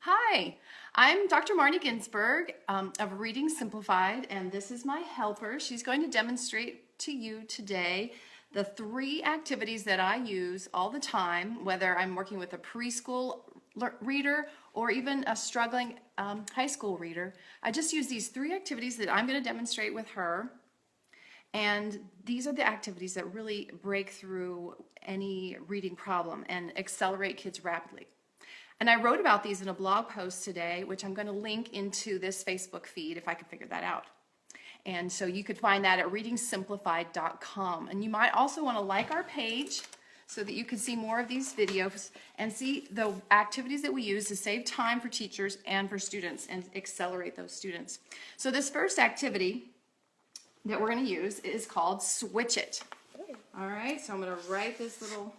Hi, I'm Dr. Marnie Ginsberg of Reading Simplified, and this is my helper. She's going to demonstrate to you today the 3 activities that I use all the time, whether I'm working with a preschool reader or even a struggling high school reader. I just use these 3 activities that I'm going to demonstrate with her. And these are the activities that really break through any reading problem and accelerate kids rapidly. And I wrote about these in a blog post today, which I'm going to link into this Facebook feed if I can figure that out. And so you could find that at readingsimplified.com. And you might also want to like our page so that you can see more of these videos and see the activities that we use to save time for teachers and for students and accelerate those students. So this first activity that we're going to use is called Switch It. All right, so I'm going to write this little...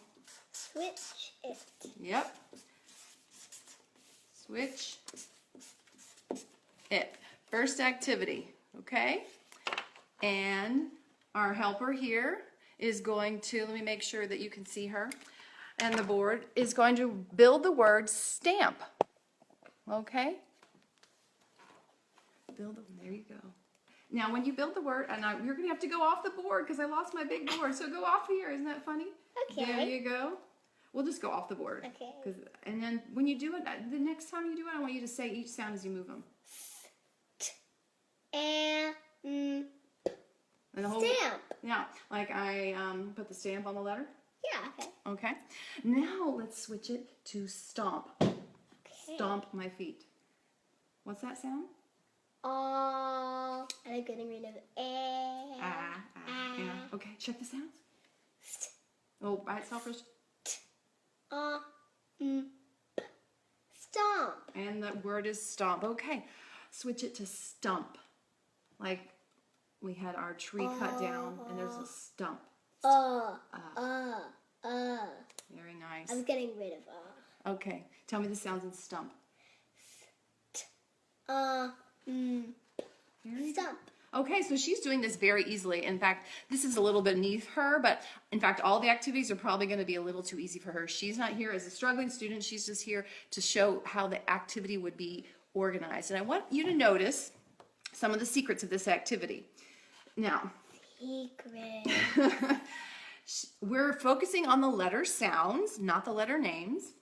Switch it. Yep. Switch it. First activity, okay? And our helper here is going to, let me make sure that you can see her, and the board is going to build the word stamp, okay? There you go. Now when you build the word, and you're going to have to go off the board because I lost my big board, so go off here, isn't that funny? Okay. There you go. We'll just go off the board. Okay. And then when you do it, the next time you do it, I want you to say each sound as you move them. And And the whole, stamp. Yeah, like I put the stamp on the letter. Yeah, okay. Okay. Now let's switch it to stomp. Okay. Stomp my feet. What's that sound? I'm getting rid of Yeah. Okay, check the sounds. Oh, by itself first. Stomp. And the word is stomp. Okay, switch it to stump. Like we had our tree cut down, and there's a stump. Very nice. I'm getting rid of Okay, tell me the sounds in stump. Very Stump. Okay, so she's doing this very easily. In fact, this is a little beneath her, but in fact, all the activities are probably going to be a little too easy for her. She's not here as a struggling student. She's just here to show how the activity would be organized. And I want you to notice some of the secrets of this activity. Now, Secret. we're focusing on the letter sounds, not the letter names.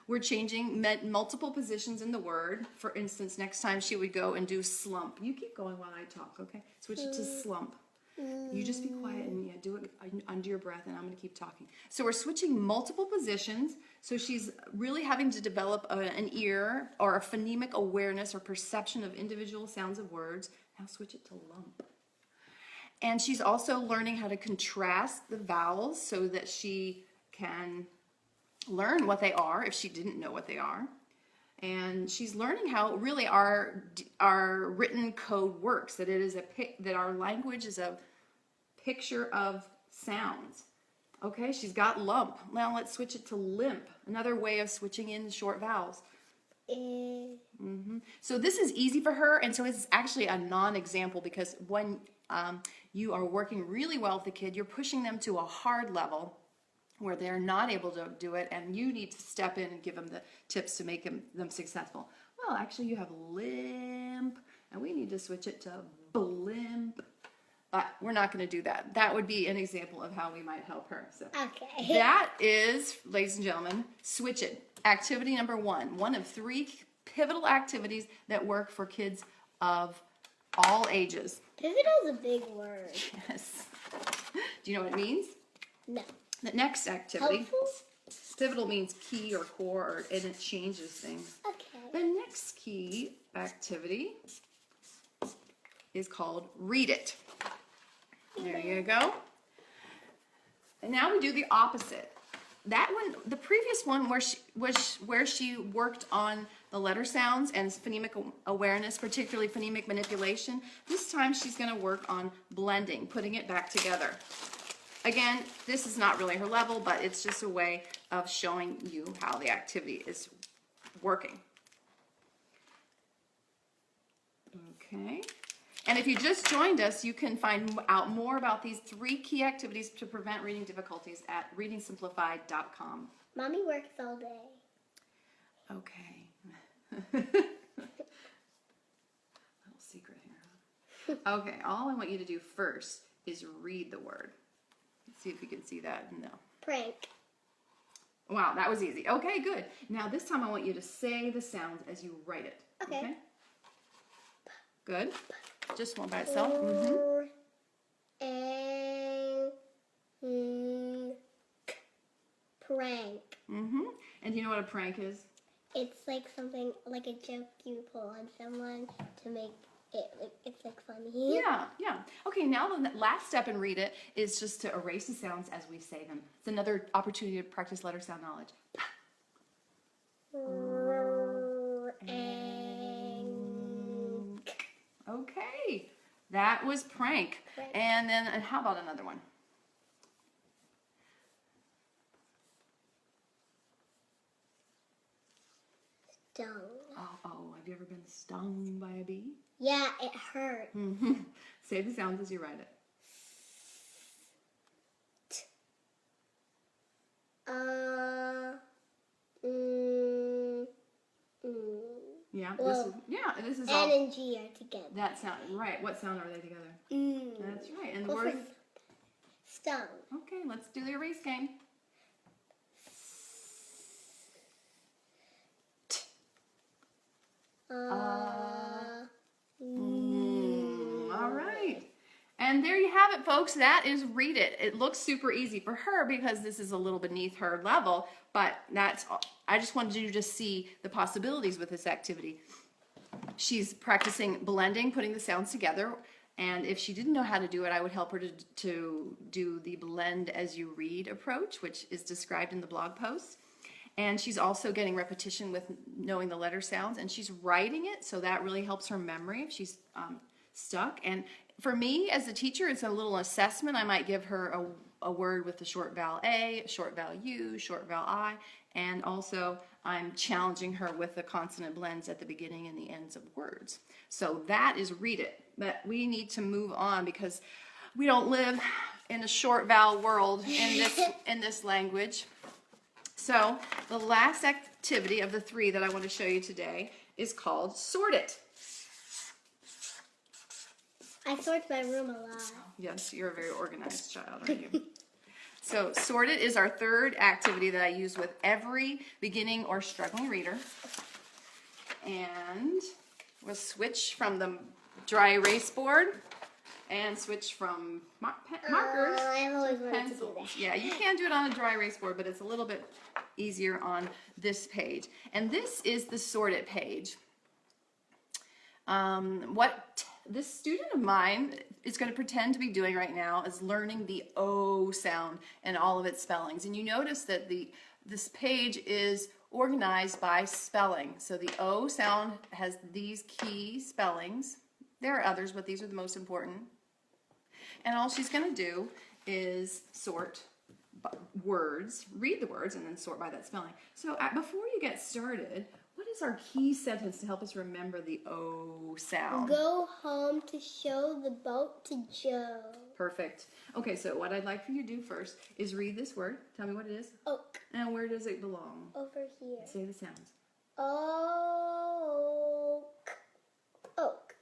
We're changing multiple positions in the word. For instance, next time she would go and do slump. You keep going while I talk, okay? Switch it to slump. You just be quiet and do it under your breath, and I'm going to keep talking. So we're switching multiple positions. So she's really having to develop an ear or a phonemic awareness or perception of individual sounds of words. Now switch it to lump. And she's also learning how to contrast the vowels so that she can learn what they are if she didn't know what they are. And she's learning how really our written code works, that it is that our language is a picture of sounds. Okay, she's got lump. Now let's switch it to limp, another way of switching in short vowels. So this is easy for her, and so it's actually a non-example because when you are working really well with the kid, you're pushing them to a hard level where they're not able to do it, and you need to step in and give them the tips to make them successful. Well, actually, you have limp, and we need to switch it to blimp. But we're not going to do that. That would be an example of how we might help her. So Okay. that is, ladies and gentlemen, Switch It. Activity number 1. One of 3 pivotal activities that work for kids of all ages. Pivotal is a big word. Yes. Do you know what it means? No. The next activity. Helpful? Pivotal means key or core, and it changes things. Okay. The next key activity is called Read It. There you go. And now we do the opposite. That one, the previous one where she worked on the letter sounds and phonemic awareness, particularly phonemic manipulation. This time she's going to work on blending, putting it back together. Again, this is not really her level, but it's just a way of showing you how the activity is working. Okay. And if you just joined us, you can find out more about these 3 key activities to prevent reading difficulties at readingsimplified.com. Mommy works all day. Okay. Little secret here. Okay, all I want you to do first is read the word. Let's see if you can see that. No. Prank. Wow, that was easy. Okay, good. Now this time I want you to say the sounds as you write it. Okay. Good. Just one by itself. Prank. And do you know what a prank is? It's like something, like a joke you pull on someone to make it, like, it's like funny. Yeah, yeah. Okay, now the last step in read it is just to erase the sounds as we say them. It's another opportunity to practice letter sound knowledge. Okay, that was prank. And then how about another one? Stung. Oh, have you ever been stung by a bee? Yeah, it hurt. Say the sounds as you write it. Yeah, this is all. N and G are together. That sound, right. What sound are they together? That's right. And the Go word. for stung. Okay, let's do the erase game. All right. And there you have it, folks. That is read it. It looks super easy for her because this is a little beneath her level, but that's all. I just wanted you to see the possibilities with this activity. She's practicing blending, putting the sounds together, and if she didn't know how to do it, I would help her to do the blend as you read approach, which is described in the blog post. And she's also getting repetition with knowing the letter sounds, and she's writing it, so that really helps her memory if she's stuck. And for me, as a teacher, it's a little assessment. I might give her a word with the short vowel A, short vowel U, short vowel I, and also I'm challenging her with the consonant blends at the beginning and the ends of words. So that is read it. But we need to move on because we don't live in a short vowel world in this language. So the last activity of the 3 that I want to show you today is called Sort It. I sort my room a lot. Yes, you're a very organized child, aren't you? So Sort It is our 3rd activity that I use with every beginning or struggling reader. And we'll switch from the dry erase board and switch from markers I've always to wanted to do pencils. that. Yeah, you can do it on a dry erase board, but it's a little bit easier on this page. And this is the Sort It page. What this student of mine is going to pretend to be doing right now is learning the O sound and all of its spellings. And you notice that this page is organized by spelling. So the O sound has these key spellings. There are others, but these are the most important. And all she's going to do is sort words, read the words, and then sort by that spelling. So before you get started, what is our key sentence to help us remember the O sound? Go home to show the boat to Joe. Perfect. Okay, so what I'd like for you to do first is read this word. Tell me what it is. Oak. And where does it belong? Over here. Say the sounds. Oak. Oak.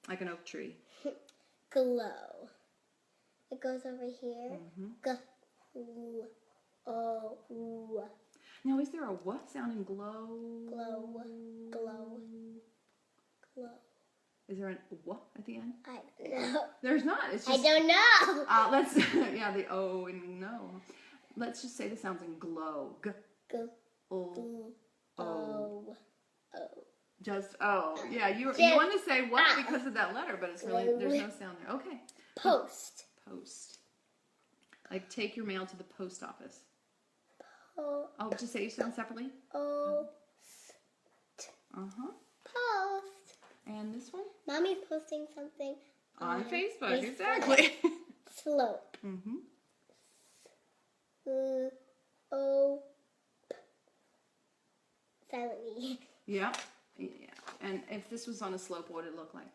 Like an oak tree. Glow. It goes over here. Glow. Now, is there a what sound in glow? Glow. Glow. Glow. Is there a what at the end? I don't know. There's not. It's I just. don't know. Let's. Yeah, the O and no. Let's just say the sounds in glow. G. Go. O. O. O. Just O. Yeah, you want to say what because of that letter, but it's really there's no sound there. Okay. Post. Post. Like take your mail to the post office. Oh. Oh, just say each sound separately. Oh. Post. And this one? Mommy's posting something On Facebook, exactly. Slope. O. Silent E. Yeah. And if this was on a slope, what would it look like?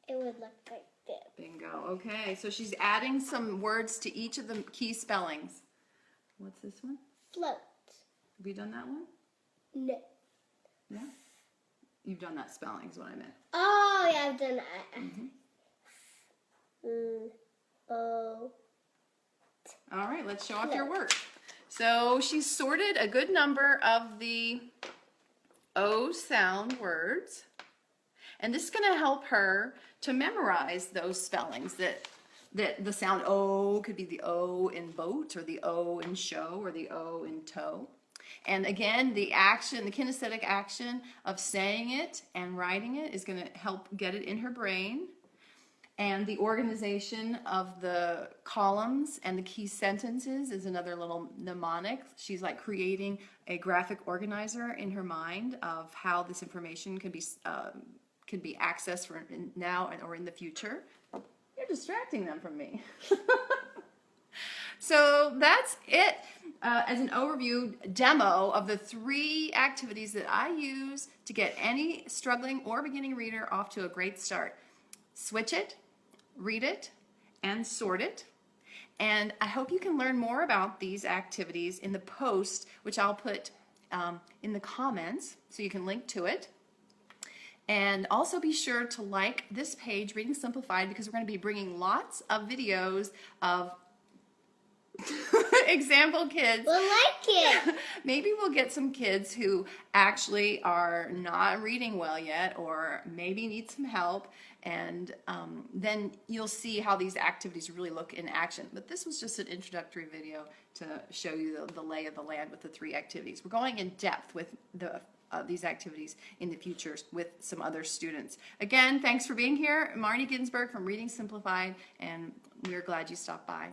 It would look like this. Bingo. Okay, so she's adding some words to each of the key spellings. What's this one? Float. Have you done that one? No. Yeah. You've done that spelling is what I meant. Oh, yeah, I've done that. Oh. All right, let's show off your work. So she's sorted a good number of the O sound words. And this is going to help her to memorize those spellings that the sound O could be the O in boat, or the O in show, or the O in toe. And again, the action, the kinesthetic action of saying it and writing it is going to help get it in her brain. And the organization of the columns and the key sentences is another little mnemonic. She's like creating a graphic organizer in her mind of how this information can be accessed for now or in the future. You're distracting them from me. So that's it as an overview demo of the 3 activities that I use to get any struggling or beginning reader off to a great start. Switch it, read it, and sort it. And I hope you can learn more about these activities in the post, which I'll put in the comments so you can link to it. And also be sure to like this page, Reading Simplified, because we're going to be bringing lots of videos of example kids. We'll like it. Maybe we'll get some kids who actually are not reading well yet, or maybe need some help, and then you'll see how these activities really look in action. But this was just an introductory video to show you the lay of the land with the 3 activities. We're going in depth with these activities in the future with some other students. Again, thanks for being here. Marnie Ginsberg from Reading Simplified, and we're glad you stopped by.